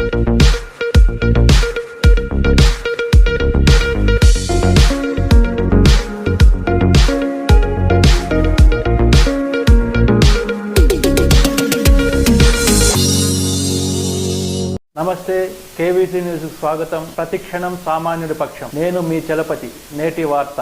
నమస్తే, KVC news స్వాగతం. ప్రతిక్షణం సామాన్యుడి పక్షం. నేను మీ చలపతి. నేటి వార్త.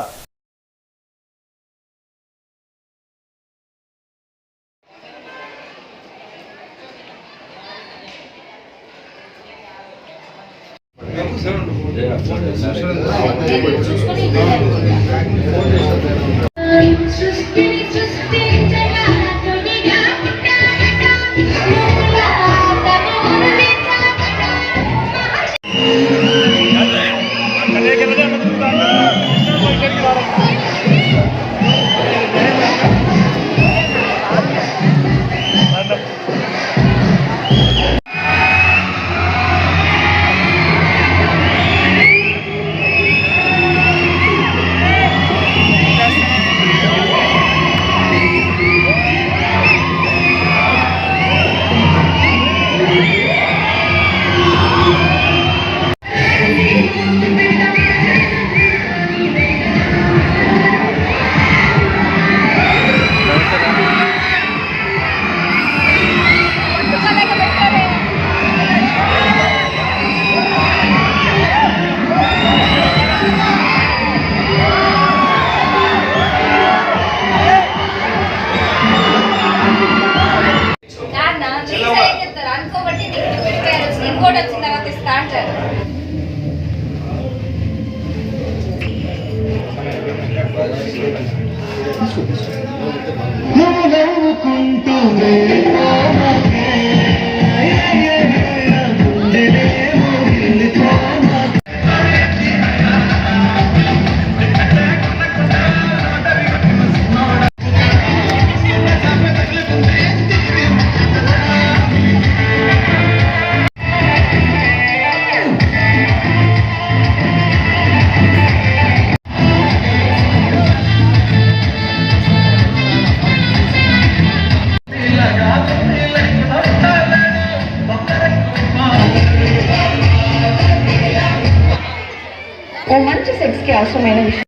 మంచి సెక్స్కి అవసరమైన విషయం.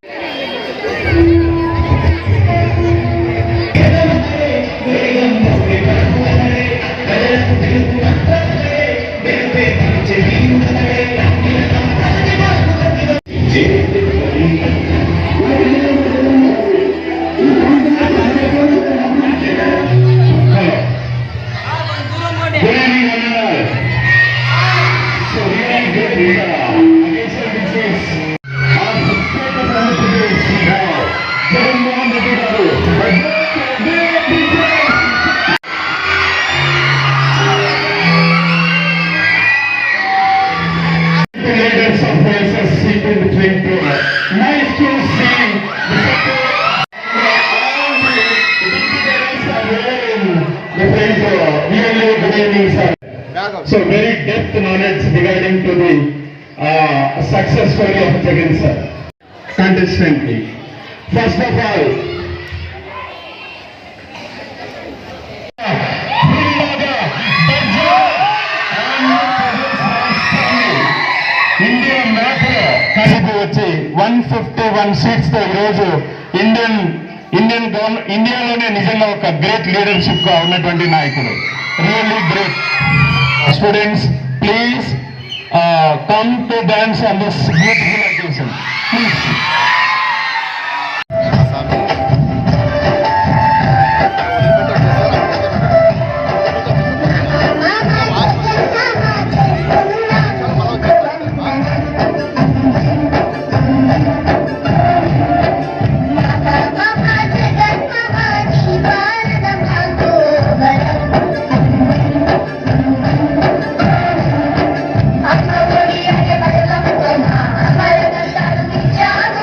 So very depth knowledge regarding to the success story of Jagan sir. Contestant, first of all, India map lo కలిపి వచ్చి 151 seats తో ఈరోజు ఇండియాలోనే నిజంగా ఒక గ్రేట్ లీడర్షిప్ గా ఉన్నటువంటి నాయకుడు. Really great. Students, please come to dance on this beautiful occasion. Please. Yeah.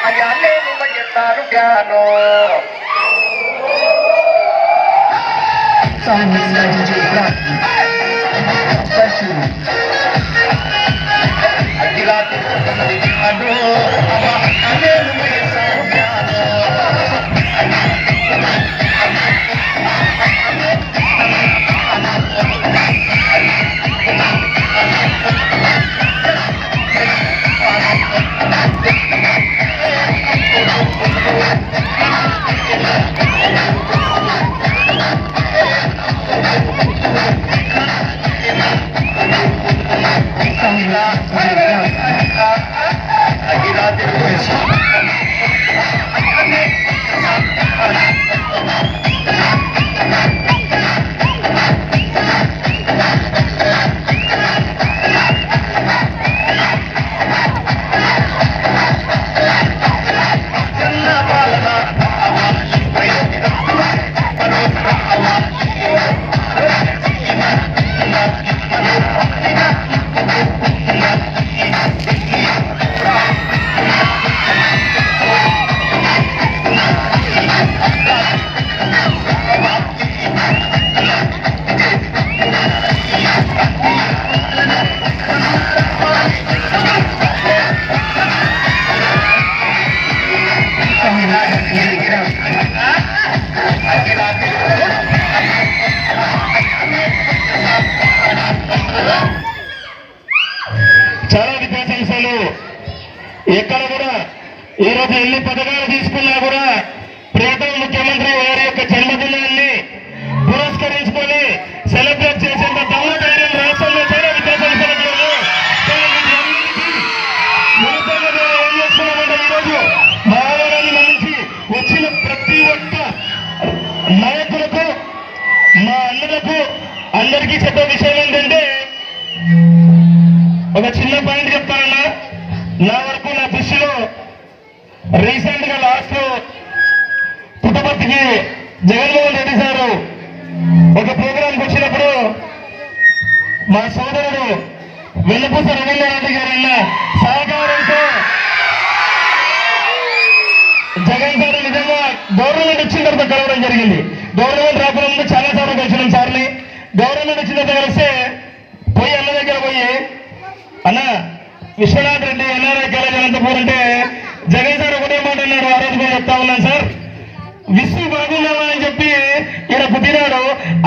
అయ్యా నేను చెప్తారు జ్ఞానో అయ్యా తీసుకున్నది జ్ఞానో నేను చేస్తాను జ్ఞానో చాలా విద్యా సంస్థలు ఎక్కడ కూడా ఈ రోజు ఎన్ని పథకాలు తీసుకున్నా కూడా ప్రియతమ ముఖ్యమంత్రి వారి యొక్క జన్మదినాన్ని పురస్కరించుకొని సెలబ్రేట్ చేసేంత దమ్ము ధైర్యం రాష్ట్రంలో చాలా విద్యా సంస్థలకు లేదు. ఏం చేస్తున్నామంటే ఈరోజు మహావరాన్ని మన్నించి వచ్చిన ప్రతి ఒక్క నాయకులకు మా అన్నలకు అందరికీ చెప్పే విషయం ఏంటంటే ఒక చిన్న పాయింట్ చెప్తానన్నా. నా వరకు నా దృష్టిలో రీసెంట్ గా లాస్ట్ లో పుట్టపర్తికి జగన్మోహన్ రెడ్డి సారు ఒక ప్రోగ్రాంకి వచ్చినప్పుడు మా సోదరుడు వెన్నపూస రవీంద్రనాథ్ గారు అన్న సహకారంతో జగన్ సార్ నిజంగా గవర్నమెంట్ వచ్చిన తర్వాత కలవడం జరిగింది. గవర్నమెంట్ రాకుండా ముందు చాలా సార్లు కలిసినాం సార్ని. గవర్నమెంట్ వచ్చిన తర్వాత కలిస్తే పోయి అన్న దగ్గర పోయి అన్న విశ్వనాథ్ రెడ్డి ఎన్ఆర్ఐ కాలేజ్ అనంతపూర్ అంటే జగన్ సార్ ఒకటే మాట అన్నాడు. ఆ రోజు కూడా చెప్తా ఉన్నాను సార్, విశ్వ బాగున్నావా అని చెప్పి ఈయన పుట్టినాడు.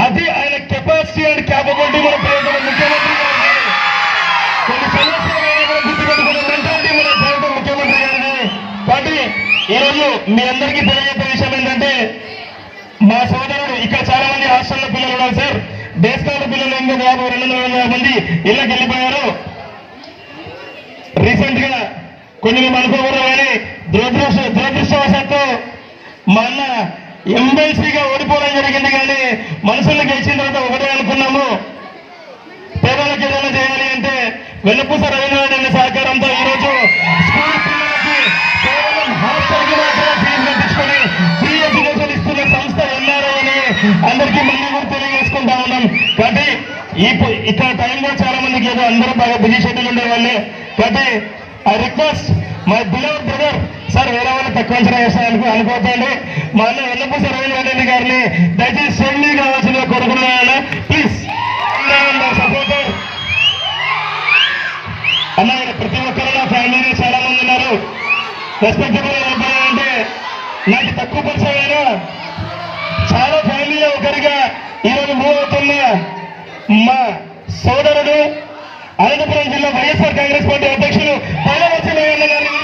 అది ఆయన కెపాసిటీ అండ్ క్యాపబిలిటీ మన ప్రియతమ ముఖ్యమంత్రి గారిని కొన్ని సమస్యలు గుర్తుపెట్టుకున్న మెంటాలిటీ మన ప్రియతమ ముఖ్యమంత్రి గారిని. కాబట్టి ఈరోజు మీ అందరికీ తెలియజేసే విషయం ఏంటంటే మా సోదరుడు ఇక్కడ చాలా మంది హాస్టల్లో పిల్లలు ఉన్నారు సార్. డే స్కాలర్ పిల్లలు 250 మంది ఇళ్ళకి వెళ్ళిపోయారు. రీసెంట్ గా కొన్ని మేము అనుకోకూడదు కానీ దురదృష్టవశాత్తు మా అన్న ఎమ్మెల్సీగా ఓడిపోవడం జరిగింది. కానీ మనుషుల్ని గెలిచిన తర్వాత ఒకటే అనుకున్నాము, పేదలకు ఏదైనా చేయాలి అంటే వెన్నపూస రవీంద్రనాథ్ అనే సహకారంతో ఈరోజు స్కూల్ పిల్లలకి కేవలం హాస్టల్కి మాత్రమే ఫీజు కట్టించుకొని ఫ్రీ ఎడ్యుకేషన్ ఇస్తున్న సంస్థ ఎన్ఆర్ఐ అని అందరికీ మళ్ళీ కూడా తెలియజేసుకుంటా ఉన్నాం. కాబట్టి ఇక్కడ టైంలో చాలా మందికి ఏదో అందరూ బాగా బిజీ షెడ్యూల్ ఉండే వాళ్ళే. కాబట్టి I request my below brother sir, వేరే వాళ్ళు తక్కువ అంచనా వేస్తాను అనుకోవద్దండి. మా అన్న వెన్నపూస రవీంద్రనాథ్ గారిని దయచేసి సెండ్లీ కావాల్సిందిగా కోరుకున్నాను. ప్లీజ్ సపోర్టర్ అన్న. ప్రతి ఒక్కరు నా ఫ్యామిలీలో చాలా మంది ఉన్నారు. రెస్పెక్టబుల్ అంటే నాకు తక్కువ పరిచయమైనా చాలా ఫ్యామిలీలో ఒకరిగా ఈరోజు మూవ్ అవుతున్న మా సోదరుడు అనంతపురం జిల్లా వైఎస్ఆర్ కాంగ్రెస్ పార్టీ అధ్యక్షులు పాలవర్తి నారాయణ గారిని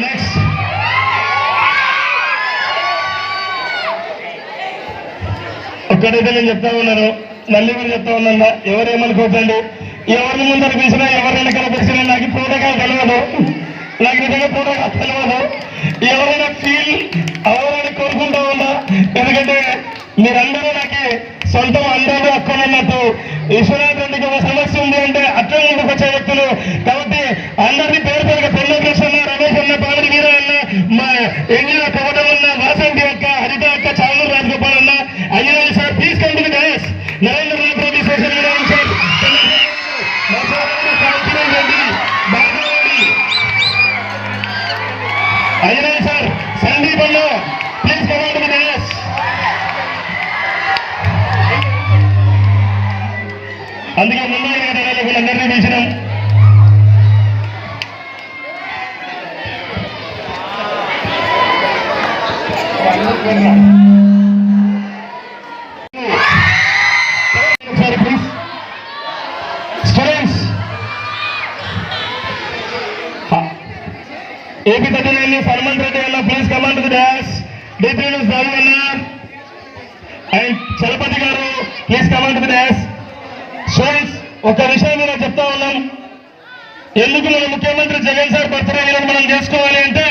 నెక్స్ట్ ఒక్కడైతే నేను చెప్తా ఉన్నాను, మళ్ళీ మీరు చెప్తా ఉన్నా, ఎవరేమనుకోకండి. ఎవరిని ముందర పిలిచినా ఎవరి వెనకాల పిలిచినా నాకు ప్రోటోకాల్ తెలియదు. నాకు నిజంగా ప్రోటోకాల్ తెలియదు. ఎవరైనా ఫీల్ అవ్వాలని కోరుకుంటా ఉన్నా. ఎందుకంటే మీరందరూ నాకు సొంతం అందరూ అక్కడన్నట్టు. విశ్వనాథ్ రెడ్డికి ఒక సమస్య ఉంది అంటే అట్లా ముందుకు వచ్చే వ్యక్తులు. కాబట్టి అందరినీ పేరు పేరుగా పొన్న కృష్ణ, రమేష్ అన్న, పావని వీర అన్న, మా ఎంగిల కవటం అన్న, వాసవ అందుకే ముందు వీళ్ళందరినీ పిలిచినాం. స్టూడెంట్స్, AP 39 హనుమంత్ రెడ్డి అన్న, please come on to the dash. D3 బాబు అన్న అండ్ చలపతి గారు, please come on to the dash. Students, ఒక విషయం నేను చెప్తా ఉన్నాం. ఎందుకు మన ముఖ్యమంత్రి జగన్ సార్ బర్త్డే ఈరోజు మనం చేసుకోవాలి అంటే,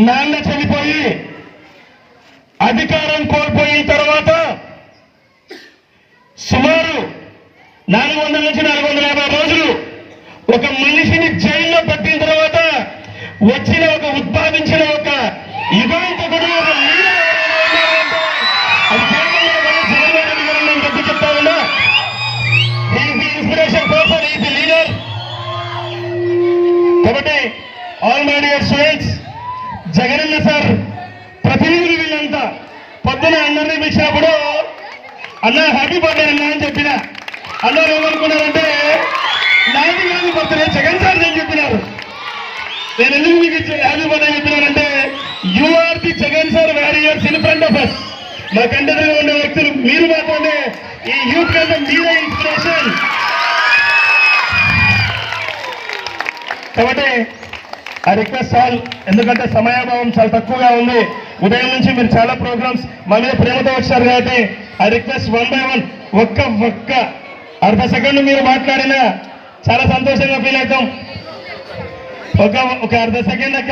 నాన్న చనిపోయి అధికారం కోల్పోయిన తర్వాత సుమారు 400 నుంచి 450 రోజులు ఒక మనిషిని జైల్లో పెట్టిన తర్వాత వచ్చిన ఉద్భవించిన ఒక యుగాంతకుడు, ఒక లీడర్ అది కేవలం జగన్మోహన్ రెడ్డి గారు. నేను గట్టి చెప్తా ఉన్నా, ఇన్స్పిరేషన్ పర్సన్, ఈజ్ లీడర్. కాబట్టి all my dear students, Jagananna sir ప్రతినిధులు వీళ్ళంతా పొద్దున అందరినీ పిలిచినప్పుడు అన్న హ్యాపీ బర్త్డే అన్న అని చెప్పిన. అందరూ ఏమనుకున్నారంటే నాది కాదు బర్త్డే, జగన్ సార్ నేను చెప్పినారు. నేను ఎందుకు మీకు హ్యాపీ బర్త్డే చెప్పినానంటే, you are the Jagan sir warriors in front of us. మా కంటెంట్లో ఉండే వ్యక్తులు మీరు మాత్రమే. ఈ యూత్ కంటే మీరే ఇన్స్పిరేషన్. కాబట్టి ఐ రిక్వెస్ట్ ఆల్, ఎందుకంటే సమయాభావం చాలా తక్కువగా ఉంది. ఉదయం నుంచి మీరు చాలా ప్రోగ్రామ్స్ మా మీద ప్రేమతో వచ్చారు కాబట్టి ఐ రిక్వెస్ట్ 1 by 1 ఒక్క అర్ధ సెకండ్ మీరు మాట్లాడినా చాలా సంతోషంగా ఫీల్ అవుతాం. ఒక అర్ధ సెకండ్ అక్క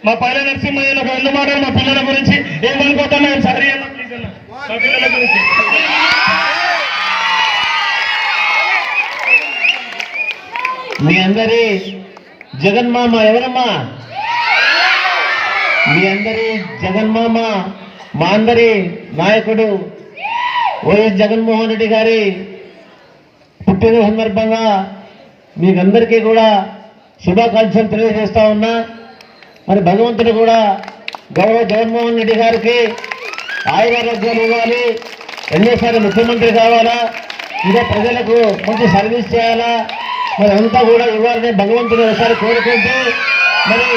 మా పైల నరసింహయ్య ఒక 2 మాటలు మా పిల్లల గురించి ఏమనుకోతాం. సారీ అన్న, ప్లీజ్ అన్న, మా పిల్లల గురించి. మీ అందరి జగన్మామ ఎవరమ్మా? మీ అందరి జగన్మామ, మా అందరి నాయకుడు వైఎస్ జగన్మోహన్ రెడ్డి గారి పుట్టిన సందర్భంగా మీకందరికీ కూడా శుభాకాంక్షలు తెలియజేస్తా ఉన్నా. మరి భగవంతుడు కూడా గౌరవ జగన్మోహన్ రెడ్డి గారికి ఆయురారోగ్యాలు ఇవ్వాలి, ఎన్నోసార్లు ముఖ్యమంత్రి కావాలా, ఇంకా ప్రజలకు మంచి సర్వీస్ చేయాలా, మరి అంతా కూడా ఇవ్వాలని భగవంతుడు ఒకసారి కోరుకుంటూ, మరి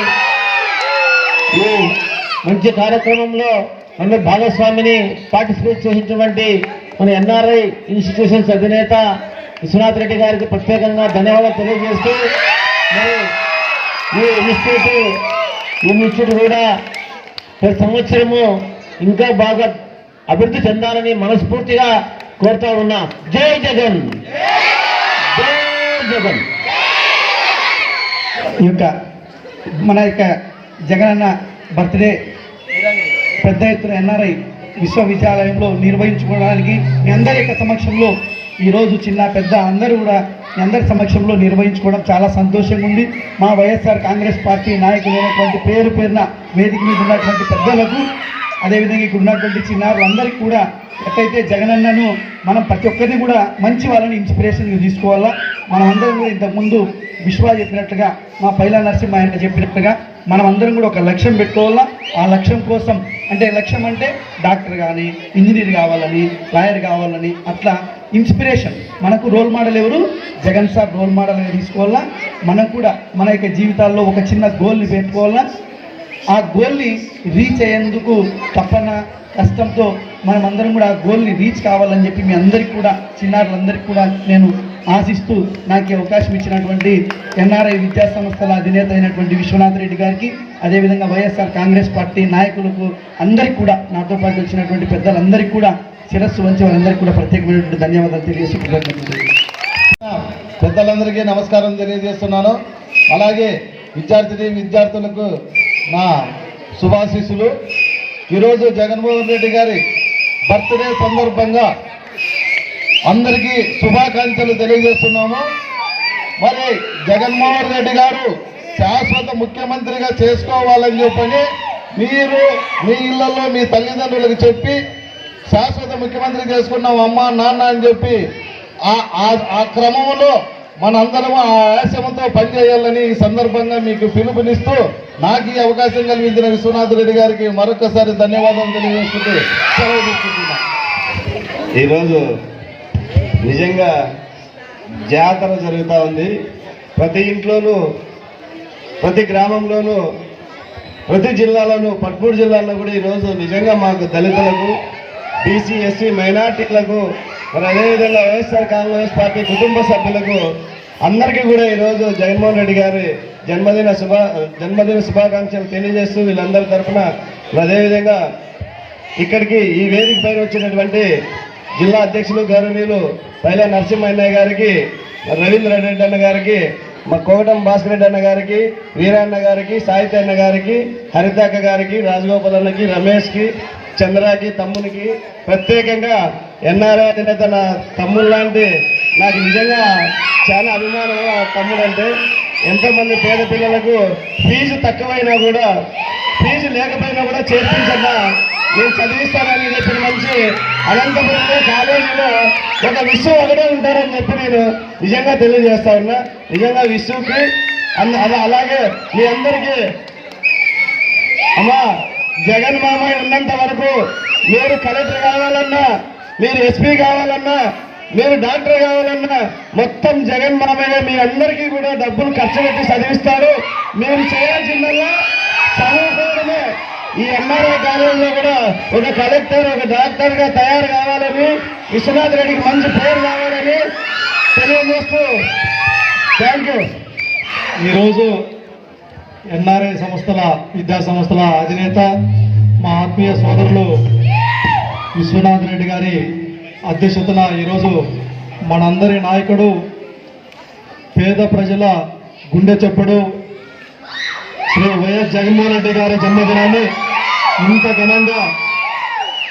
ఈ మంచి కార్యక్రమంలో మన భాగస్వామిని పార్టిసిపేట్ చేసినటువంటి మన NRI ఇన్స్టిట్యూషన్స్ అధినేత విశ్వనాథ్ రెడ్డి గారికి ప్రత్యేకంగా ధన్యవాదాలు తెలియజేస్తూ, మరి ఈ ఇన్స్టిట్యూట్ కూడా ప్రతి సంవత్సరము ఇంకా బాగా అభివృద్ధి చెందాలని మనస్ఫూర్తిగా కోరుతా ఉన్నా. జై జగన్, జై జగన్. ఈ యొక్క మన యొక్క జగనన్న బర్త్డే పెద్ద ఎత్తున NRI విశ్వవిద్యాలయంలో నిర్వహించుకోవడానికి మీ అందరి యొక్క సమక్షంలో ఈరోజు చిన్న పెద్ద అందరూ కూడా మీ అందరి సమక్షంలో నిర్వహించుకోవడం చాలా సంతోషంగా ఉంది. మా వైఎస్ఆర్ కాంగ్రెస్ పార్టీ నాయకులైనటువంటి పేరున వేదిక మీద ఉన్నటువంటి పెద్దలకు, అదేవిధంగా ఇక్కడ ఉన్నటువంటి చిన్నారులందరికీ కూడా ఎట్లయితే జగనన్నను మనం ప్రతి ఒక్కరిని కూడా మంచి వాళ్ళని ఇన్స్పిరేషన్గా తీసుకోవాలా. మనం అందరం కూడా ఇంతకుముందు విశ్వ చెప్పినట్టుగా, మా పైలా నరసింహ ఆయన చెప్పినట్టుగా మనం అందరం కూడా ఒక లక్ష్యం పెట్టుకోవాలా. ఆ లక్ష్యం కోసం అంటే లక్ష్యం అంటే డాక్టర్ కానీ, ఇంజనీర్ కావాలని, లాయర్ కావాలని, అట్లా ఇన్స్పిరేషన్. మనకు రోల్ మోడల్ ఎవరు? జగన్ సార్ రోల్ మోడల్గా తీసుకోవాలా. మనం కూడా మన యొక్క జీవితాల్లో ఒక చిన్న గోల్ని పెట్టుకోవాలా. ఆ గోల్ని రీచ్ అయ్యేందుకు తప్పన కష్టంతో మనం అందరం కూడా ఆ గోల్ని రీచ్ కావాలని చెప్పి మీ అందరికీ కూడా, చిన్నారులందరికీ కూడా నేను ఆశిస్తూ నాకు అవకాశం ఇచ్చినటువంటి NRI విద్యా సంస్థల అధినేత అయినటువంటి విశ్వనాథ్ రెడ్డి గారికి, అదేవిధంగా వైఎస్ఆర్ కాంగ్రెస్ పార్టీ నాయకులకు అందరికీ కూడా, నాతో పాటు వచ్చినటువంటి పెద్దలందరికీ కూడా శిరస్సు వంచి వారందరికీ కూడా ప్రత్యేకమైనటువంటి ధన్యవాదాలు తెలియజేస్తూ పెద్దలందరికీ నమస్కారం తెలియజేస్తున్నాను. అలాగే విద్యార్థులకు నా శుభాశీస్సులు. ఈరోజు జగన్మోహన్ రెడ్డి గారి బర్త్డే సందర్భంగా అందరికీ శుభాకాంక్షలు తెలియజేస్తున్నాము. మరి జగన్మోహన్ రెడ్డి గారు శాశ్వత ముఖ్యమంత్రిగా చేసుకోవాలని చెప్పని మీరు మీ ఇళ్లలో మీ తల్లిదండ్రులకు చెప్పి శాశ్వత ముఖ్యమంత్రి చేసుకున్నాం అమ్మ నాన్న అని చెప్పి ఆ క్రమంలో మనందరం ఆ ఆశయంతో పనిచేయాలని ఈ సందర్భంగా మీకు పిలుపునిస్తూ నాకు ఈ అవకాశం కల్పించిన విశ్వనాథ్ రెడ్డి గారికి మరొకసారి ధన్యవాదాలు తెలియజేసుకుంటూ సెలవు తీసుకుంటున్నాను. ఈరోజు నిజంగా జాతర జరుగుతూ ఉంది. ప్రతి ఇంట్లోనూ, ప్రతి గ్రామంలోనూ, ప్రతి జిల్లాలోనూ, పట్మూరు జిల్లాలో కూడా ఈరోజు నిజంగా మాకు దళితులకు, బీసీ, ఎస్సీ, మైనార్టీలకు, మరి అదేవిధంగా వైఎస్ఆర్ కాంగ్రెస్ పార్టీ కుటుంబ సభ్యులకు అందరికీ కూడా ఈరోజు జగన్మోహన్ రెడ్డి గారి జన్మదిన శుభాకాంక్షలు తెలియజేస్తూ వీళ్ళందరి తరఫున, అదేవిధంగా ఇక్కడికి ఈ వేదిక పైన వచ్చినటువంటి జిల్లా అధ్యక్షులు గౌరవనీయులు పైల నరసింహయ్య గారికి, రవీంద్ర రెడ్డి అన్న గారికి, మా కోటం భాస్కర్ రెడ్డి అన్న గారికి, వీరన్న గారికి, సాహిత్య అన్న గారికి, హరితాక గారికి, రాజగోపాల్ అన్నకి, రమేష్కి, చంద్రాకి, తమ్మునికి, ప్రత్యేకంగా ఎన్ఆర్ఐ అధినేత నా తమ్ముడు లాంటి నాకు నిజంగా చాలా అభిమానం ఆ తమ్ముడు అంటే. ఎంతోమంది పేద పిల్లలకు ఫీజు తక్కువైనా కూడా, ఫీజు లేకపోయినా కూడా చేర్పించగా నేను చదివిస్తానని చెప్పిన మంచి అనంతపురంలో కాలేజీలో ఒక విశ్వ ఒకటే ఉంటారని చెప్పి నేను నిజంగా తెలియజేస్తా ఉన్నా. నిజంగా విశ్వకి అలాగే మీ అందరికీ అమ్మా, జగన్ మామయ్య ఉన్నంత వరకు మీరు కలెక్టర్ కావాలన్నా, మీరు ఎస్పీ కావాలన్నా, మీరు డాక్టర్ కావాలన్నా మొత్తం జగన్ మామయ్య మీ అందరికీ కూడా డబ్బులు ఖర్చు పెట్టి చదివిస్తారు. మీరు చేయాల్సిందల్లా చదువుకోవడమే. ఈ ఎన్ఆర్ఐ కాలేజీలో కూడా ఒక కలెక్టర్, ఒక డాక్టర్గా తయారు కావాలని, విశ్వనాథ్ రెడ్డికి మంచి పేరు కావాలని తెలియజేస్తూ థ్యాంక్ యూ. ఈరోజు ఎన్ఆర్ఐ సంస్థల, విద్యా సంస్థల అధినేత మా ఆత్మీయ సోదరులు విశ్వనాథ్ రెడ్డి గారి అధ్యక్షతన ఈరోజు మనందరి నాయకుడు, పేద ప్రజల గుండె చప్పుడు శ్రీ వైఎస్ జగన్మోహన్ రెడ్డి గారి జన్మదినాన్ని ఇంత ఘనంగా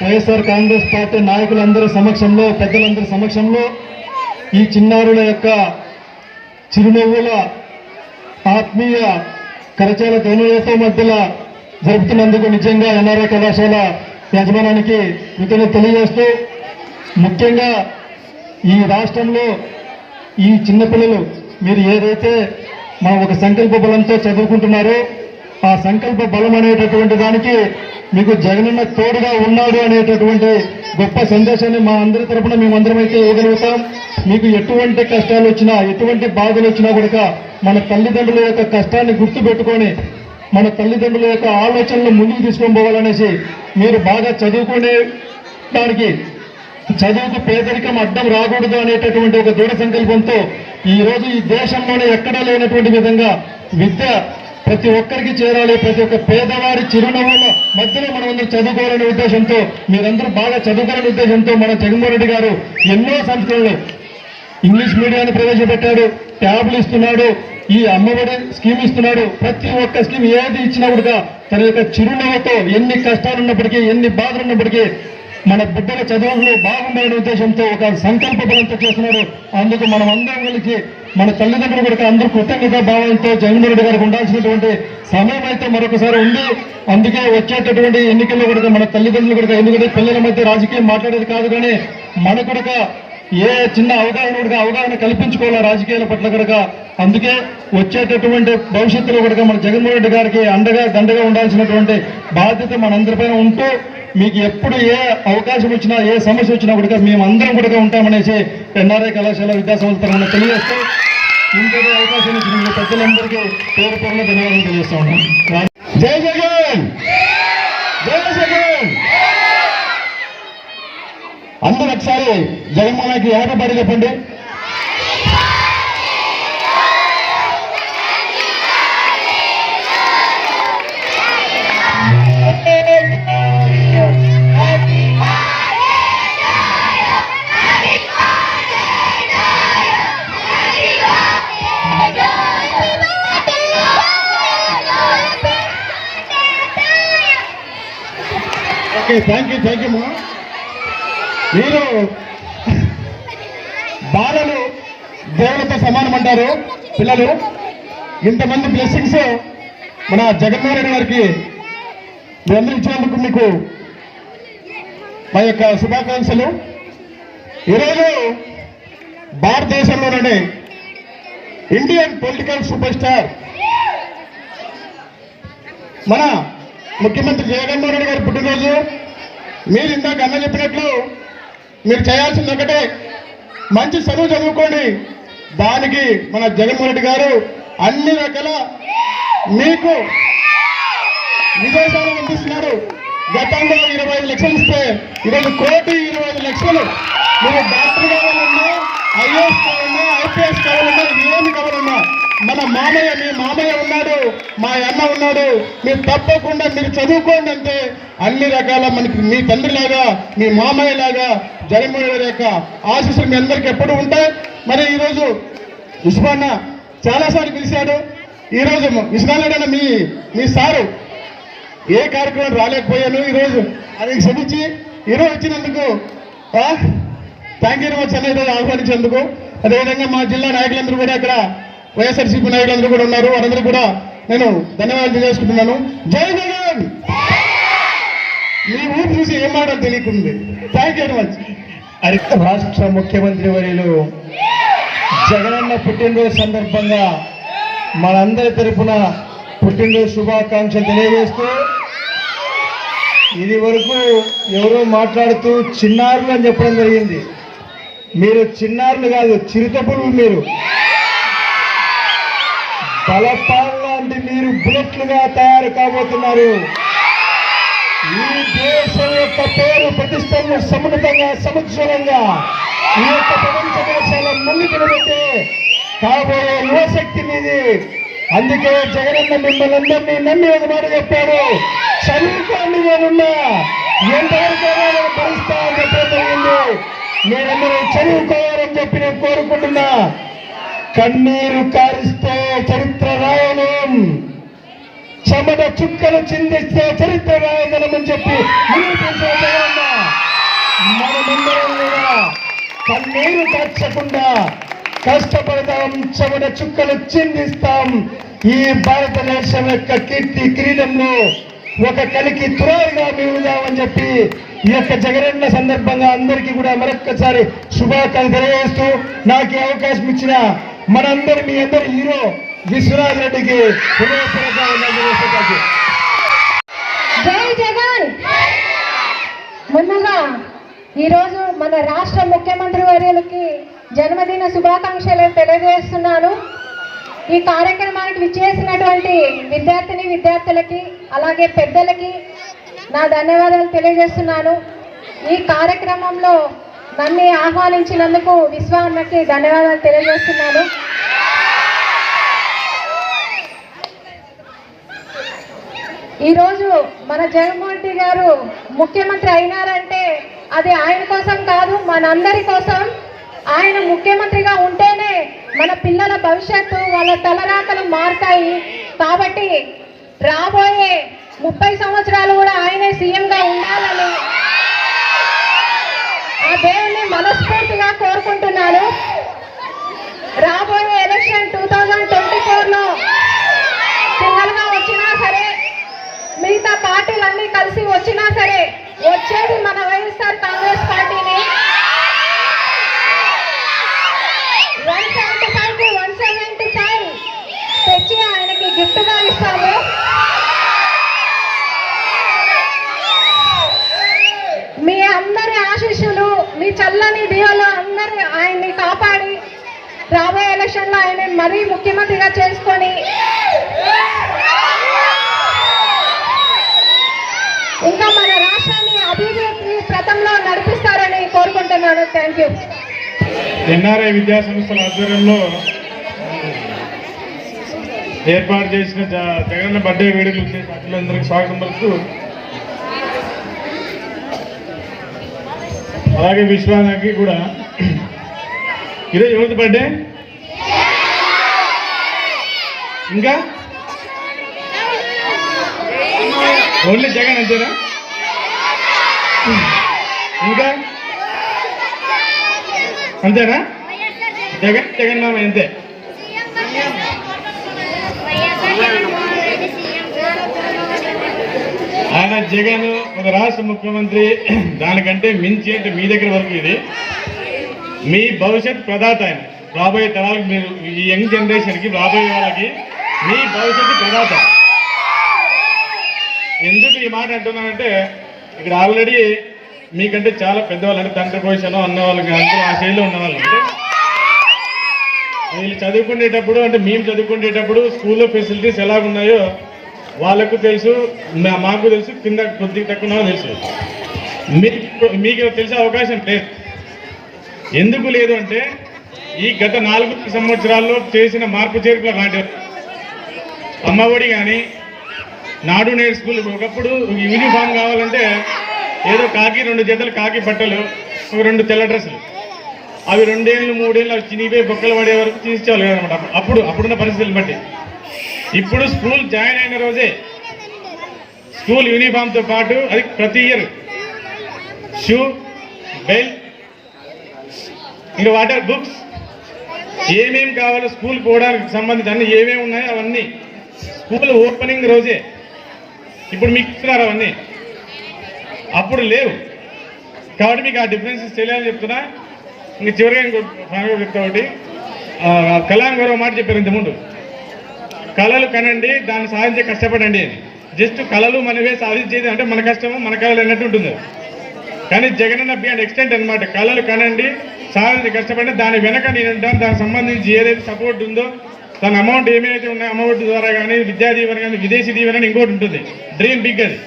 వైఎస్ఆర్ కాంగ్రెస్ పార్టీ నాయకులందరి సమక్షంలో, పెద్దలందరి సమక్షంలో ఈ చిన్నారుల యొక్క చిరునవ్వుల ఆత్మీయ కరచాల ధ్వనులతో మధ్యలో జరుపుతున్నందుకు నిజంగా ఎన్ఆర్ఐ కళాశాల యాజమాన్యానికి కృతజ్ఞతలు తెలియజేస్తూ, ముఖ్యంగా ఈ రాష్ట్రంలో ఈ చిన్నపిల్లలు మీరు ఏదైతే మా ఒక సంకల్ప బలంతో చదువుకుంటున్నారో ఆ సంకల్ప బలం అనేటటువంటి దానికి మీకు జగనన్న తోడుగా ఉన్నాడు అనేటటువంటి గొప్ప సందేశాన్ని మా అందరి తరపున మేమందరం అయితే ఇవ్వగలుగుతాం. మీకు ఎటువంటి కష్టాలు వచ్చినా, ఎటువంటి బాధలు వచ్చినా కూడా మన తల్లిదండ్రుల యొక్క కష్టాన్ని గుర్తుపెట్టుకొని మన తల్లిదండ్రుల యొక్క ఆలోచనలు ముందుకు తీసుకొని పోవాలనేసి, మీరు బాగా చదువుకునే దానికి, చదువుకు పేదరికం అడ్డం రాకూడదు అనేటటువంటి ఒక దృఢ సంకల్పంతో ఈరోజు ఈ దేశంలోనే ఎక్కడా లేనటువంటి విధంగా విద్య ప్రతి ఒక్కరికి చేరాలి, ప్రతి ఒక్క పేదవాడి చిరునవ్వుల మధ్యలో మనమందరూ చదువుకోవాలనే ఉద్దేశంతో, మీరందరూ బాగా చదువుకోవాలనే ఉద్దేశంతో మన జగన్మోహన్ రెడ్డి గారు ఎన్నో సంస్థలను ఇంగ్లీష్ మీడియాన్ని ప్రవేశపెట్టాడు, ట్యాబ్లు ఇస్తున్నాడు, ఈ అమ్మఒడి స్కీమ్ ఇస్తున్నాడు. ప్రతి ఒక్క స్కీమ్ ఏది ఇచ్చినా కూడా తన యొక్క చిరునవ్వుతో, ఎన్ని కష్టాలు ఉన్నప్పటికీ, ఎన్ని బాధలు ఉన్నప్పటికీ మన బిడ్డల చదువులు బాగుండాలనే ఉద్దేశంతో ఒక సంకల్ప బలంతో చేస్తున్నాడు. అందుకు మనం అందరం కలిసి మన తల్లిదండ్రులు కూడా అందరూ కృతజ్ఞత భావంతో జగన్మోహన్ రెడ్డి గారికి ఉండాల్సినటువంటి సమయం అయితే మరొకసారి ఉంది. అందుకే వచ్చేటటువంటి ఎన్నికల్లో కూడా మన తల్లిదండ్రులు కూడా, ఎందుకంటే పిల్లల మధ్య రాజకీయం మాట్లాడేది కాదు, కానీ మన కూడా ఏ చిన్న అవగాహన కల్పించుకోవాలి రాజకీయాల పట్ల కూడా. అందుకే వచ్చేటటువంటి భవిష్యత్తులో కూడా మన జగన్మోహన్ రెడ్డి గారికి అండగా దండగా ఉండాల్సినటువంటి బాధ్యత మనందరిపైన ఉంటూ, మీకు ఎప్పుడు ఏ అవకాశం వచ్చినా, ఏ సమస్య వచ్చినా కూడా మేమందరం కూడా ఉంటామనేసి ఎన్ఆర్ఐ కళాశాల విద్యాసంస్థ తరఫున తెలియజేస్తూ, ఇంతటి అవకాశం ఇచ్చిన ప్రజలందరికీ పేరు పేరున ధన్యవాదాలు తెలియజేస్తా ఉన్నాం. జై జగన్, జై జగన్. అందరూ ఒకసారి జగన్మోహన్కి ఏకపడి చెప్పండి. ఓకే, థ్యాంక్ యూ మా. మీరు బాలలు దేవులతో సమానం అంటారు పిల్లలు. ఇంతమంది బ్లెస్సింగ్స్ మన జగన్మోహన్ రెడ్డి గారికి మీరందరూ ఇచ్చినందుకు మీకు మా యొక్క శుభాకాంక్షలు. ఈరోజు భారతదేశంలోనే ఇండియన్ పొలిటికల్ సూపర్ స్టార్ మన ముఖ్యమంత్రి జగన్మోహన్ రెడ్డి గారి పుట్టినరోజు. మీరు ఇందాక అన్న చెప్పినట్లు మీరు చేయాల్సింది ఒకటే, మంచి చదువు చదువుకోండి. దానికి మన జగన్మోహన్ రెడ్డి గారు అన్ని రకాల మీకు విదేశాలు పంపిస్తున్నారు. గతంలో 25 లక్షలు ఇస్తే ఈరోజు 1,25,00,000. మీరు డాక్టర్ కావాలన్నా, ఐఏఎస్ కావాలన్నా, ఐపీఎస్ కావాలన్నా, ఏమి కావాలన్నా మన మామయ్య, మీ మామయ్య ఉన్నాడు, మా అన్న ఉన్నాడు, మీరు తప్పకుండా మీరు చదువుకోండి. అంటే అన్ని రకాల మనకి మీ తండ్రిలాగా, మీ మామయ్య లాగా జగన్మోహన్ రెడ్డి యొక్క ఆశీస్సులు మీ అందరికీ ఎప్పుడు ఉంటాయి. మరి ఈరోజు విశ్వన్న చాలాసార్లు పిలిచాడు. ఈరోజు విశ్వనాథ్ మీ సారు ఏ కార్యక్రమం రాలేకపోయాను, ఈరోజు అది క్షమించి ఈరోజు వచ్చినందుకు థ్యాంక్ యూ వెరీ మచ్ అన్న, ఈరోజు ఆహ్వానించేందుకు. అదేవిధంగా మా జిల్లా నాయకులందరూ కూడా ఇక్కడ వైఎస్ఆర్సీపీ నాయకులందరూ కూడా ఉన్నారు. వారందరూ కూడా నేను ధన్యవాదాలు తెలియజేసుకుంటున్నాను. జై జగన్. మీ ఊరు చూసి ఏం మాటలు తెలియకుంది. Thank you very much. రాష్ట్ర ముఖ్యమంత్రి వర్యులు జగనన్న పుట్టినరోజు సందర్భంగా మనందరి తరపున పుట్టినరోజు శుభాకాంక్షలు తెలియజేస్తూ, ఇది వరకు ఎవరో మాట్లాడుతూ చిన్నారులు అని చెప్పడం జరిగింది. మీరు చిన్నారులు కాదు, చిరుతపులు. మీరు బలపాల లాంటి మీరు బుల్లెట్లుగా తయారు కాబోతున్నారు. ఈ దేశం యొక్క పేరు ప్రతిష్టలను సమున్నతంగా, సముజ్వలంగా ఈ యొక్క ప్రపంచ దేశాల ముందుకు నిలబెట్టే కాబోయే యువశక్తి మీది. అందుకే జగనన్న మిమ్మల్ని అందరినీ నమ్మి ఒక మాట చెప్పాడు, చదువుకోండి, నేనున్నా, ఎంతవరకు నేను భరిస్తా అని చెప్పడం జరిగింది. మీరందరూ చదువుకోవాలని చెప్పి నేను కోరుకుంటున్నా. కన్నీరు కారిస్తే చరిత్ర రాయలేం, చెమట చుక్కలు చిందిస్తే చరిత్ర రాయగలమని చెప్పి నిరూపించే జగనన్న. మనమందరం కూడా కన్నీరు కార్చకుండా కష్టపడతాం, చెమట చుక్కలు చిందిస్తాం. ఈ భారతదేశం యొక్క కీర్తి కిరీటంలో ఒక కలికి తురాయిగా మిగులుదామని చెప్పి ఈ యొక్క జగనన్న సందర్భంగా అందరికీ కూడా మరొక్కసారి శుభాకాంక్షలు తెలియజేస్తూ, నాకు ఈ అవకాశం ఇచ్చిన మనందరి, మీ అందరి హీరో విశ్వనాథ్ రెడ్డికి హృదయపూర్వక ధన్యవాదాలు. జై జగన్. ముందుగా ఈరోజు మన రాష్ట్ర ముఖ్యమంత్రి వర్యులకి జన్మదిన శుభాకాంక్షలు తెలియజేస్తున్నాను. ఈ కార్యక్రమానికి విచ్చేసినటువంటి విద్యార్థులకి అలాగే పెద్దలకి నా ధన్యవాదాలు తెలియజేస్తున్నాను. ఈ కార్యక్రమంలో నన్ను ఆహ్వానించినందుకు విశ్వ అన్నకి ధన్యవాదాలు తెలియజేస్తున్నాను. ఈరోజు మన జగన్మోహన్ రెడ్డి గారు ముఖ్యమంత్రి అయినారంటే అది ఆయన కోసం కాదు, మనందరి కోసం. ఆయన ముఖ్యమంత్రిగా ఉంటేనే మన పిల్లల భవిష్యత్తు, వాళ్ళ తలరాతలు మారుతాయి. కాబట్టి రాబోయే 30 సంవత్సరాలు కూడా ఆయనే సీఎంగా ఉండాలని ఆ దేవుని మనస్ఫూర్తిగా కోరుకుంటున్నాను. రాబోయే ఎలక్షన్ 2024లో సింగల్గా వచ్చినా సరే, మిగతా పార్టీలన్నీ కలిసి వచ్చినా సరే, వచ్చేది మన వైఎస్ఆర్ కాంగ్రెస్ పార్టీని. 175కి 175 తెచ్చి ఆయనకి గిఫ్ట్గా ఇస్తాము. మీ అందరి ఆశీస్సులు, మీ చల్లని దీవెనలు అందరూ ఆయన్ని కాపాడి రాబోయే ఎలక్షన్లో ఆయన మరీ ముఖ్యమంత్రిగా చేసుకొని ఇంకా మన రాష్ట్రాన్ని అభివృద్ధి ప్రథంలో నడిపిస్తారని కోరుకుంటున్నాను. Thank you. ఎన్ఆర్ఐ విద్యా సంస్థల ఆధ్వర్యంలో ఏర్పాటు చేసిన జగనన్న బర్త్డే వేడుకలు చేసిన అతిథులందరికీ స్వాగతం పలుకుతూ, అలాగే విశ్వానికి కూడా ఈరోజు ఎవరిది బర్త్డే? ఇంకా ఓన్లీ జగన్ అంతేనా? ఇంకా అంతేనా? జగన్ మామ అంతే. ఆయన జగన్ ఒక రాష్ట్ర ముఖ్యమంత్రి, దానికంటే మించి అంటే మీ దగ్గర వరకు ఇది మీ భవిష్యత్ ప్రదాత. ఆయన రాబోయే తరాలకు, మీరు ఈ యంగ్ జనరేషన్కి, రాబోయే వాళ్ళకి మీ భవిష్యత్తు ప్రదాత. ఎందుకు ఈ మాట అంటున్నానంటే, ఇక్కడ ఆల్రెడీ మీకంటే చాలా పెద్దవాళ్ళు అంటే తండ్రి పొజిషన్ అన్నవాళ్ళు కానీ ఆ శైలిలో ఉన్నవాళ్ళు అంటే వీళ్ళు చదువుకునేటప్పుడు అంటే మేము చదువుకునేటప్పుడు స్కూల్లో ఫెసిలిటీస్ ఎలా ఉన్నాయో వాళ్ళకు తెలుసు, మాకు తెలుసు, కింద కొద్దిగా తక్కువ తెలుసు. మీకు తెలిసే అవకాశం లేదు. ఎందుకు లేదు అంటే ఈ గత 4 సంవత్సరాల్లో చేసిన మార్పు చేర్పుల లాంటి అమ్మఒడి కానీ నాడు నేడు స్కూల్ ఒకప్పుడు యూనిఫామ్ కావాలంటే ఏదో కాకి 2 జతలు కాకి బట్టలు, 2 తెల్ల డ్రెస్సులు, అవి 2 ఏళ్ళు 3 ఏళ్ళు అవి చినిపోయి బొక్కలు పడే వరకు తీసుకోవాలి కదనమాట. అప్పుడున్న పరిస్థితులను బట్టి ఇప్పుడు స్కూల్ జాయిన్ అయిన రోజే స్కూల్ యూనిఫామ్తో పాటు అది ప్రతి ఇయర్ షూ, బెల్ట్, ఇంకా వాటర్, బుక్స్ ఏమేమి కావాలో స్కూల్ పోవడానికి సంబంధించి అన్ని ఏమేమి ఉన్నాయో అవన్నీ స్కూల్ ఓపెనింగ్ రోజే ఇప్పుడు మీకు ఇస్తున్నారు. అవన్నీ అప్పుడు లేవు కాబట్టి మీకు ఆ డిఫరెన్సెస్ తెలియాలని చెప్తున్నా. ఇంక చివరిగా ఇంకొక చెప్తా ఒకటి, కలాం గారు మాట చెప్పారు ఇంతకుముందు, కళలు కనండి దాన్ని సాధించే కష్టపడండి అని. జస్ట్ కళలు మనవే సాధించేది అంటే మన కష్టము మన కళలు అన్నట్టు ఉంటుంది. కానీ జగనన్న బియాండ్ ఎక్స్టెంట్ అనమాట. కళలు కనండి సాధించి కష్టపడి దాని వెనక నేను ఉంటాను, దానికి సంబంధించి ఏదైతే సపోర్ట్ ఉందో తన అమౌంట్ ఏమైతే ఉన్నాయో అమౌంట్ ద్వారా కానీ విద్యా దీవెన కానీ విదేశీ దీవెన అని ఇంకోటి ఉంటుంది. డ్రీమ్ బిగ్ అది.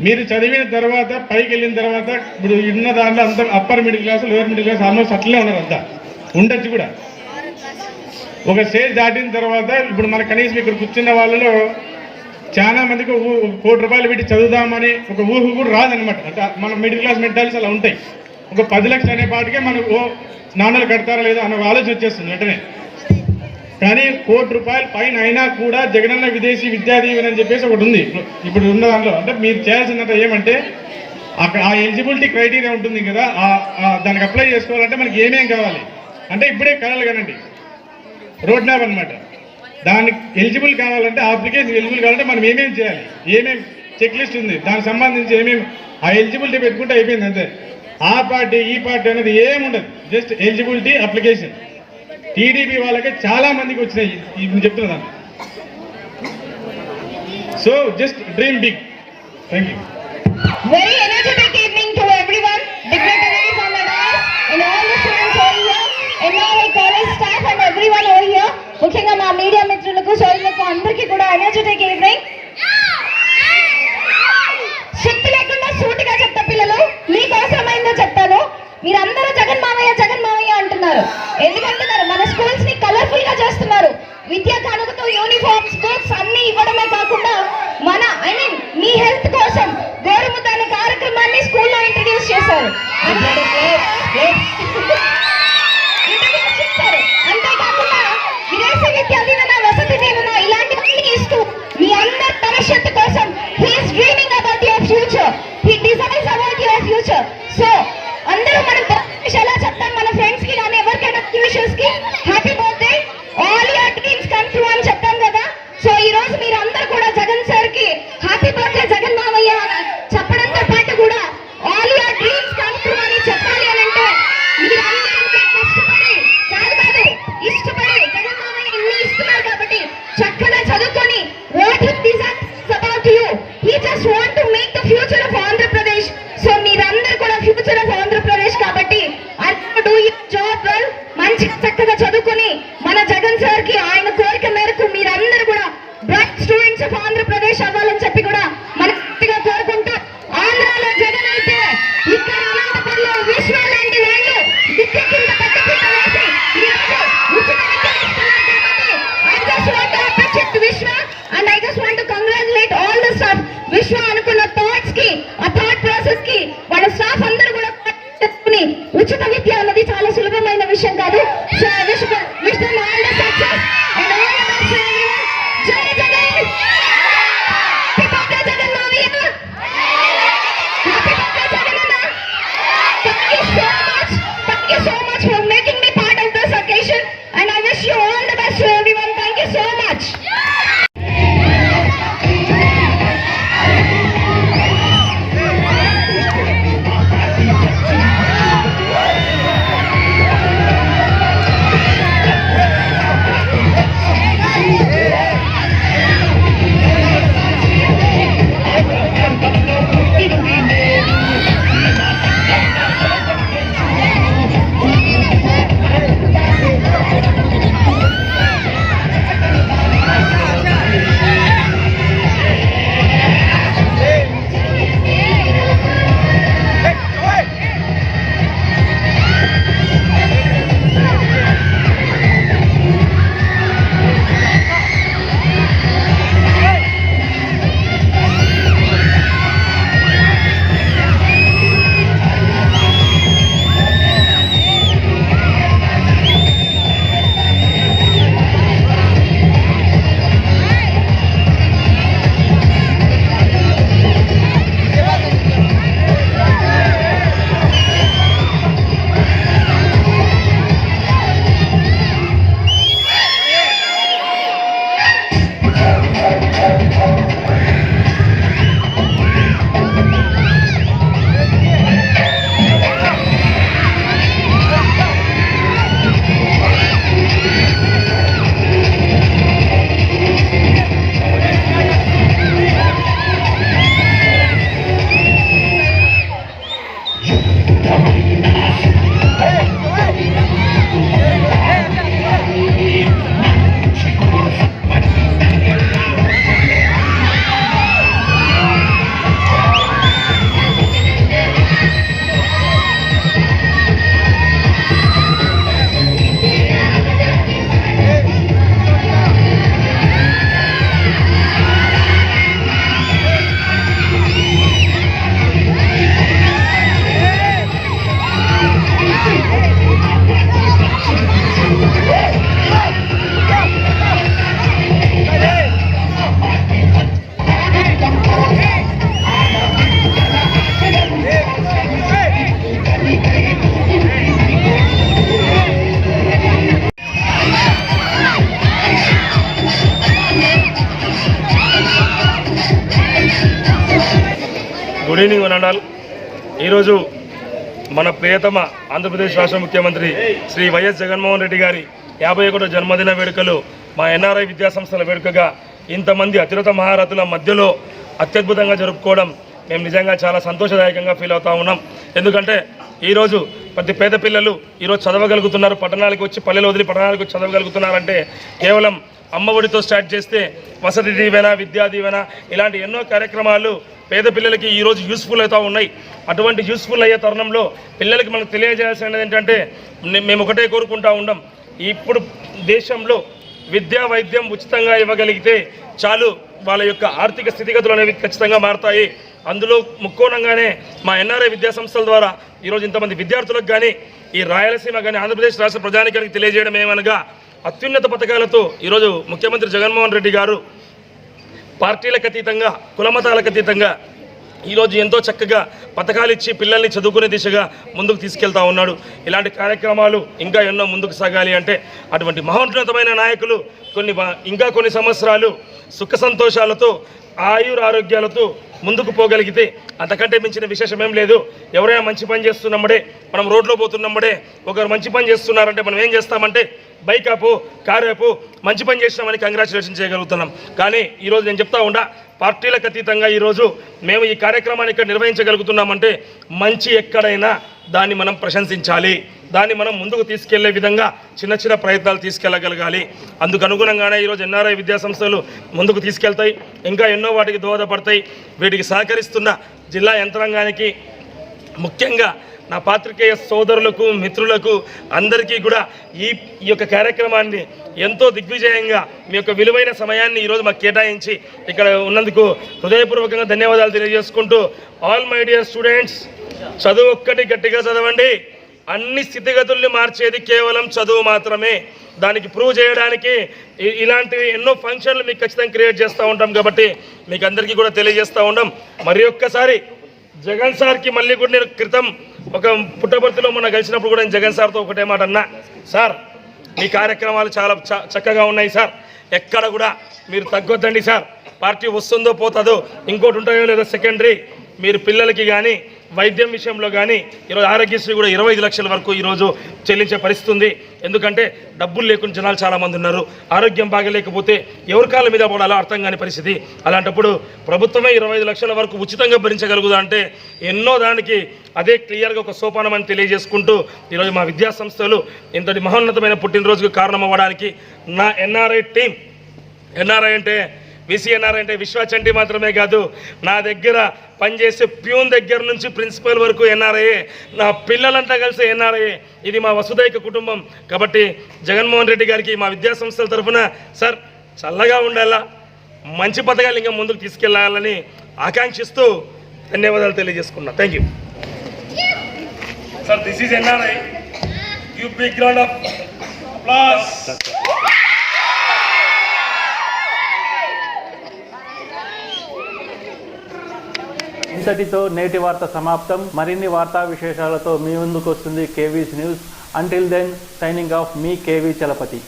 మీరు చదివిన తర్వాత పైకి వెళ్ళిన తర్వాత ఇప్పుడు ఉన్న దాంట్లో అంత upper middle class lower middle class almost అట్లే ఉన్నారు. అంతా ఉండొచ్చు కూడా. ఒక స్టేజ్ దాటిన తర్వాత ఇప్పుడు మన కనీసం ఇక్కడ కూర్చున్న వాళ్ళలో చాలా మందికి 1 కోటి రూపాయలు పెట్టి చదువుదామని ఒక ఊహ కూడా రాదనమాట. అంటే మన మిడిల్ క్లాస్ మెంటాలిటీస్ అలా ఉంటాయి. ఒక 10 లక్షలు అనే పాటికే మనకు నాన్నలు కడతారా లేదా అన్న ఆలోచన వచ్చేస్తుంది వెంటనే. కానీ 1 కోటి రూపాయలు పైన అయినా కూడా జగనన్న విదేశీ విద్యా దీవెన అని చెప్పేసి ఒకటి ఉంది ఇప్పుడు ఉన్న దాంట్లో. అంటే మీరు చేయాల్సిందంటే ఏమంటే అక్కడ ఆ ఎలిజిబిలిటీ క్రైటీరియా ఉంటుంది కదా, దానికి అప్లై చేసుకోవాలంటే మనకి ఏమేం కావాలి అంటే ఇప్పుడే కళలు కనండి రోడ్ మ్యాప్ అనమాట. దానికి ఎలిజిబుల్ కావాలంటే ఆ అప్లికేషన్ ఎలిజిబుల్ కావాలంటే మనం ఏమేమి చేయాలి, ఏమేమి చెక్ లిస్ట్ ఉంది, దానికి సంబంధించి ఏమేమి ఆ ఎలిజిబిలిటీ పెట్టుకుంటే అయిపోయింది అంతే. ఆ పార్టీ ఈ పార్టీ అనేది ఏముండదు, జస్ట్ ఎలిజిబిలిటీ అప్లికేషన్. టీడీపీ వాళ్ళకి చాలా మందికి వచ్చినాయి నేను చెప్తున్నాను. So just dream big. Thank you. Very energetic evening to everyone, dignitaries on the dais, and all the students over here, and all my college staff and everyone over here. ముఖ్యంగా మా media మిత్రులకు, సోదరులకు అందరికీ కూడా energetic evening. శక్తి లేకుండా సూటిగా చెప్తా పిల్లలు, మీకు అవసరమైందో చెప్తాను. మీరందరూ జగన్ మావయ్య అంటున్నారు. ఎందుకంటున్నారు? మన స్కూల్స్ ని కలర్ఫుల్ గా చేస్తున్నారు. విద్యా కానుకతో యూనిఫామ్స్, బుక్స్ అన్ని ఇవ్వడమే కాకుండా మీ హెల్త్ కోసం గోరుముద్ద అనే కార్యక్రమాన్ని స్కూల్లో ఇంట్రడ్యూస్ చేశారు. అంతేకాకుండా విదేశీ విద్యా దీవెన, వసతి దీవెన ఇలాంటివన్నీ ఇస్తూ మీ అందరి భవిష్యత్తు కోసం he's dreaming about your future, he designs about your future. So అందరూ మనం ఎలా చెప్తాం మన ఫ్రెండ్స్ కి కానీ ఎవరికైనా విషెస్ కి happy birthday, all your dreams come true అని చెప్తాం కదా. సో ఈ రోజు మీరు అందరూ కూడా జగన్ సార్ కి హ్యాపీ బర్త్డే జగన్ మావయ్య చెప్పడంతో పాటు కూడా all your dreams come true అని చెప్పాలి అని అంటే మీరందరూ కష్టపడి కాదు ఇష్టపడి జగన్ మావయ్య ఇన్ని ఇస్తున్నారు కాబట్టి చక్కగా చదువుకొని what he desires about you, he just want to make the future of Andhra Pradesh. So మీరందరూ కూడా ఫ్యూచర్ ఆఫ్ ఆంధ్రప్రదేశ్ కాబట్టి డూ యువర్ జాబ్ వెల్, మంచిగా చక్కగా చదువుకొని మన జగన్ సార్ కి ఆయన కోరిక మేరకు మీరందరూ కూడా బ్రైట్ స్టూడెంట్స్ ఆఫ్ ఆంధ్రప్రదేశ్ అవ్వాలని చెప్పి కూడా మనస్ఫూర్తిగా కోరుకుంటూ, ఆంధ్రాలో జగన్ అయితే ఇక్కడ అనంతపురంలో విశ్వ లాంటి వాళ్ళు విద్య కింద పెద్దపీట వేసి ఈరోజు ఉచిత విద్య ఇస్తున్నారు కాబట్టి I just want to appreciate Vishwa and I just want to congratulate all the staff. Vishwa అనుకున్న థాట్స్ కి, ఆ థాట్ ప్రాసెస్ కి వాళ్ళ స్టాఫ్ అందరూ కూడా తెలుసుకుని ఉచిత విద్య అన్నది చాలా సులభమైన విషయం కాదు. So wish them all the success and all the best for everyone. జై జగన్, హ్యాపీ బర్త్డే జగన్ మావయ్య, హ్యాపీ బర్త్డే జగన్ అన్న. Thank you so much for making me part of this occasion and I wish you all the best for everyone. Thank you so much. Good evening one and all. ఈరోజు మన ప్రియతమ ఆంధ్రప్రదేశ్ రాష్ట్ర ముఖ్యమంత్రి Shri YS Jaganmohan Reddy గారి 51వ జన్మదిన వేడుకలు మా ఎన్ఆర్ఐ విద్యాసంస్థల వేడుకగా ఇంతమంది అతిరత మహారథుల మధ్యలో అత్యద్భుతంగా జరుపుకోవడం మేము నిజంగా చాలా సంతోషదాయకంగా ఫీల్ అవుతా ఉన్నాం. ఎందుకంటే ఈరోజు ప్రతి పేద పిల్లలు ఈరోజు చదవగలుగుతున్నారు, పట్టణాలకు వచ్చి పల్లెలు వదిలి పట్టణాలకు వచ్చి చదవగలుగుతున్నారంటే కేవలం అమ్మఒడితో స్టార్ట్ చేస్తే వసతి దీవెన, విద్యా దీవెన ఇలాంటి ఎన్నో కార్యక్రమాలు పేద పిల్లలకి ఈరోజు యూస్ఫుల్ అవుతూ ఉన్నాయి. అటువంటి యూస్ఫుల్ అయ్యే తరుణంలో పిల్లలకి మనకు తెలియజేయాల్సినది ఏంటంటే మేము ఒకటే కోరుకుంటూ ఉన్నాం, ఇప్పుడు దేశంలో విద్యా వైద్యం ఉచితంగా ఇవ్వగలిగితే చాలు, వాళ్ళ యొక్క ఆర్థిక స్థితిగతులు అనేవి ఖచ్చితంగా మారుతాయి. అందులో ముక్కోణంగానే మా ఎన్ఆర్ఐ విద్యా సంస్థల ద్వారా ఈరోజు ఇంతమంది విద్యార్థులకు కానీ ఈ రాయలసీమ కానీ ఆంధ్రప్రదేశ్ రాష్ట్ర ప్రజానికానికి తెలియజేయడం ఏమనగా అత్యున్నత పథకాలతో ఈరోజు ముఖ్యమంత్రి జగన్మోహన్ రెడ్డి గారు పార్టీలకు అతీతంగా కులమతాలకు అతీతంగా ఈరోజు ఎంతో చక్కగా పథకాలు ఇచ్చి పిల్లల్ని చదువుకునే దిశగా ముందుకు తీసుకెళ్తా ఉన్నాడు. ఇలాంటి కార్యక్రమాలు ఇంకా ఎన్నో ముందుకు సాగాలి అంటే అటువంటి మహోన్నతమైన నాయకులు ఇంకా కొన్ని సంవత్సరాలు సుఖ సంతోషాలతో ఆయురారోగ్యాలతో ముందుకు పోగలిగితే అంతకంటే మించిన విశేషం ఏం లేదు. ఎవరైనా మంచి పని చేస్తున్నప్పుడే, మనం రోడ్లో పోతున్నప్పుడే ఒకరు మంచి పని చేస్తున్నారంటే మనం ఏం చేస్తామంటే బైక్ ఆపు, కారు ఆపు, మంచి పని చేసినామని కంగ్రాచులేషన్ చేయగలుగుతున్నాం. కానీ ఈరోజు నేను చెప్తా ఉండా, పార్టీలకు అతీతంగా ఈరోజు మేము ఈ కార్యక్రమాన్ని ఇక్కడ నిర్వహించగలుగుతున్నామంటే మంచి ఎక్కడైనా దాన్ని మనం ప్రశంసించాలి, దాన్ని మనం ముందుకు తీసుకెళ్లే విధంగా చిన్న చిన్న ప్రయత్నాలు తీసుకెళ్ళగలగాలి. అందుకు అనుగుణంగానే ఈరోజు ఎన్ఆర్ఐ విద్యా సంస్థలు ముందుకు తీసుకెళ్తాయి, ఇంకా ఎన్నో వాటికి దోహదపడతాయి. వీటికి సహకరిస్తున్న జిల్లా యంత్రాంగానికి, ముఖ్యంగా నా పాత్రికేయ సోదరులకు, మిత్రులకు అందరికీ కూడా ఈ యొక్క కార్యక్రమాన్ని ఎంతో దిగ్విజయంగా మీ యొక్క విలువైన సమయాన్ని ఈరోజు మాకు కేటాయించి ఇక్కడ ఉన్నందుకు హృదయపూర్వకంగా ధన్యవాదాలు తెలియజేసుకుంటూ, ఆల్ మై డియర్ స్టూడెంట్స్, చదువు ఒక్కటి గట్టిగా చదవండి. అన్ని స్థితిగతుల్ని మార్చేది కేవలం చదువు మాత్రమే. దానికి ప్రూవ్ చేయడానికి ఇలాంటివి ఎన్నో ఫంక్షన్లు మీకు ఖచ్చితంగా క్రియేట్ చేస్తూ ఉంటాం. కాబట్టి మీకు అందరికీ కూడా తెలియజేస్తూ ఉంటాం. మరి ఒక్కసారి జగన్ సార్కి మళ్ళీ కూడా నేను క్రితం ఒక పుట్టపర్తిలో మొన్న కలిసినప్పుడు కూడా నేను జగన్ సార్తో ఒకటే మాట అన్నా, సార్ మీ కార్యక్రమాలు చాలా చక్కగా ఉన్నాయి సార్, ఎక్కడ కూడా మీరు తగ్గొద్దండి సార్, పార్టీ వస్తుందో పోతుందో ఇంకోటి ఉంటాయో లేదో సెకండరీ, మీరు పిల్లలకి కానీ వైద్యం విషయంలో కానీ ఈరోజు ఆరోగ్యశ్రీ కూడా 25 లక్షల వరకు ఈరోజు చెల్లించే పరిస్థితి ఉంది. ఎందుకంటే డబ్బులు లేకుండా జనాలు చాలామంది ఉన్నారు. ఆరోగ్యం బాగలేకపోతే ఎవరి కాళ్ళ మీద పడాలో అర్థం కాని పరిస్థితి. అలాంటప్పుడు ప్రభుత్వమే 25 లక్షల వరకు ఉచితంగా భరించగలుగుదా అంటే ఎన్నో దానికి అదే క్లియర్గా ఒక సోపానం అని తెలియజేసుకుంటూ ఈరోజు మా విద్యా సంస్థలు ఇంతటి మహోన్నతమైన పుట్టినరోజుకు కారణం అవ్వడానికి నా ఎన్ఆర్ఐ టీం, ఎన్ఆర్ఐ అంటే విసిఎన్ఆర్ అంటే విశ్వచంటి మాత్రమే కాదు, నా దగ్గర పనిచేసే ప్యూన్ దగ్గర నుంచి ప్రిన్సిపల్ వరకు ఎన్ఆర్ఐ, నా పిల్లలంతా కలిసి ఎన్ఆర్ఐ. ఇది మా వసుదైక కుటుంబం. కాబట్టి జగన్మోహన్ రెడ్డి గారికి మా విద్యా సంస్థల తరఫున సార్ చల్లగా ఉండాలా, మంచి పథకాలు ఇంకా ముందుకు తీసుకెళ్లాలని ఆకాంక్షిస్తూ ధన్యవాదాలు తెలియజేసుకున్నా. Thank you sir. This is NRI. You big round of applause. ఇంతటితో నేటి వార్త సమాప్తం. మరిన్ని వార్తా విశేషాలతో మీ ముందుకు వస్తుంది KV's news. Until then signing off మీ కేవీ చలపతి.